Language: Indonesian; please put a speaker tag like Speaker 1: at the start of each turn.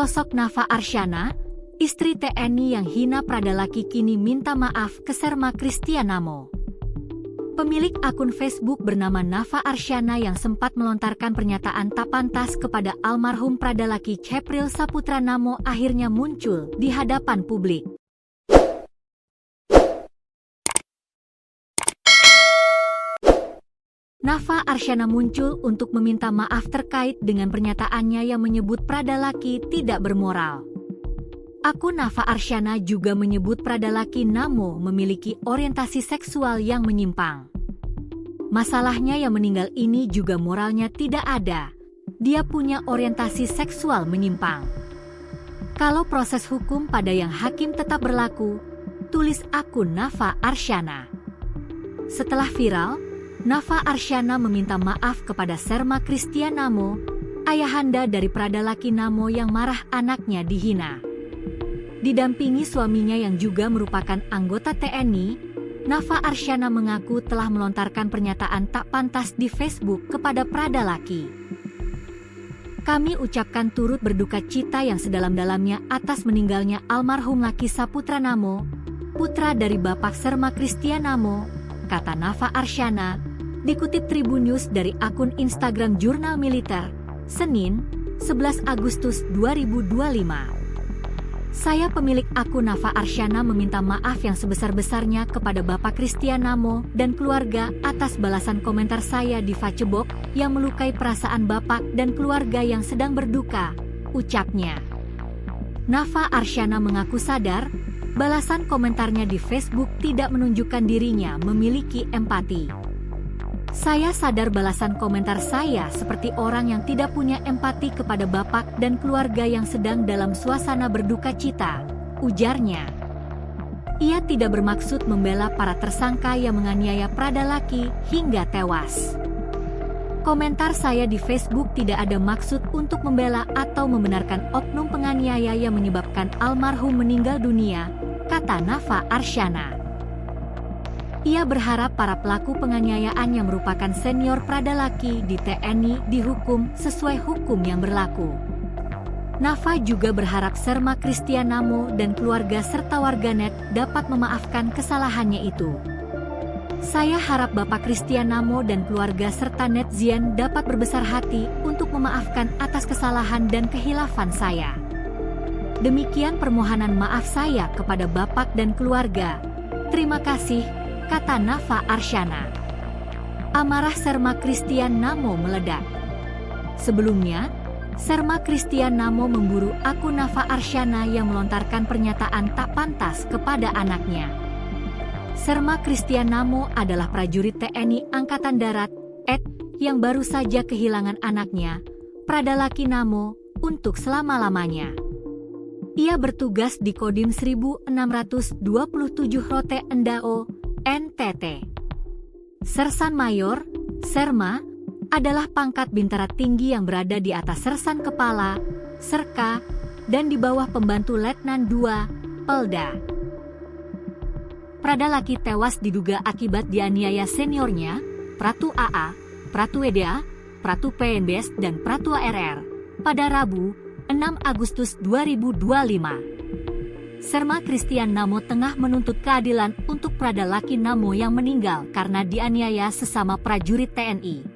Speaker 1: Sosok Nafa Arsyana, istri TNI yang hina pradalaki kini minta maaf ke Serma Kristianamo. Pemilik akun Facebook bernama Nafa Arsyana yang sempat melontarkan pernyataan tak pantas kepada almarhum pradalaki Cepril Saputra Namo akhirnya muncul di hadapan publik. Nafa Arsyana muncul untuk meminta maaf terkait dengan pernyataannya yang menyebut pradalaki tidak bermoral. Akun Nafa Arsyana juga menyebut pradalaki Namo memiliki orientasi seksual yang menyimpang. Masalahnya yang meninggal ini juga moralnya tidak ada. Dia punya orientasi seksual menyimpang. Kalau proses hukum pada yang hakim tetap berlaku, tulis akun Nafa Arsyana. Setelah viral, Nafa Arsyana meminta maaf kepada Serma Kristianamo, ayahanda dari pradalaki Namo yang marah anaknya dihina. Didampingi suaminya yang juga merupakan anggota TNI, Nafa Arsyana mengaku telah melontarkan pernyataan tak pantas di Facebook kepada pradalaki. Kami ucapkan turut berduka cita yang sedalam-dalamnya atas meninggalnya almarhum Laki Saputra Namo, putra dari Bapak Serma Kristianamo, kata Nafa Arsyana. Dikutip Tribun News dari akun Instagram Jurnal Militer, Senin, 11 Agustus 2025. Saya pemilik akun Nafa Arsyana meminta maaf yang sebesar-besarnya kepada Bapak Kristianamo dan keluarga atas balasan komentar saya di Facebook yang melukai perasaan Bapak dan keluarga yang sedang berduka, ucapnya. Nafa Arsyana mengaku sadar, balasan komentarnya di Facebook tidak menunjukkan dirinya memiliki empati. Saya sadar balasan komentar saya seperti orang yang tidak punya empati kepada Bapak dan keluarga yang sedang dalam suasana berduka cita, ujarnya. Ia tidak bermaksud membela para tersangka yang menganiaya pradalaki hingga tewas. Komentar saya di Facebook tidak ada maksud untuk membela atau membenarkan oknum penganiaya yang menyebabkan almarhum meninggal dunia, kata Nafa Arsyana. Ia berharap para pelaku penganiayaan yang merupakan senior pradalaki di TNI dihukum sesuai hukum yang berlaku. Nafa juga berharap Serma Kristianamo dan keluarga serta warganet dapat memaafkan kesalahannya itu. Saya harap Bapak Kristianamo dan keluarga serta netizen dapat berbesar hati untuk memaafkan atas kesalahan dan kehilafan saya. Demikian permohonan maaf saya kepada Bapak dan keluarga. Terima kasih, kata Nafa Arsyana. Amarah Serma Kristianamo meledak. Sebelumnya, Serma Kristianamo memburu akun Nafa Arsyana yang melontarkan pernyataan tak pantas kepada anaknya. Serma Kristianamo adalah prajurit TNI Angkatan Darat, yang baru saja kehilangan anaknya, pradalaki Namo, untuk selama-lamanya. Ia bertugas di Kodim 1627 Rote Endao, NTT. Sersan Mayor, Serma, adalah pangkat bintara tinggi yang berada di atas Sersan Kepala, Serka, dan di bawah pembantu Letnan II, Pelda. Pradalaki tewas diduga akibat dianiaya seniornya, Pratu AA, Pratu WDA, Pratu PNBS dan Pratu ARR, pada Rabu, 6 Agustus 2025. Serma Kristianamo tengah menuntut keadilan untuk pradalaki Namo yang meninggal karena dianiaya sesama prajurit TNI.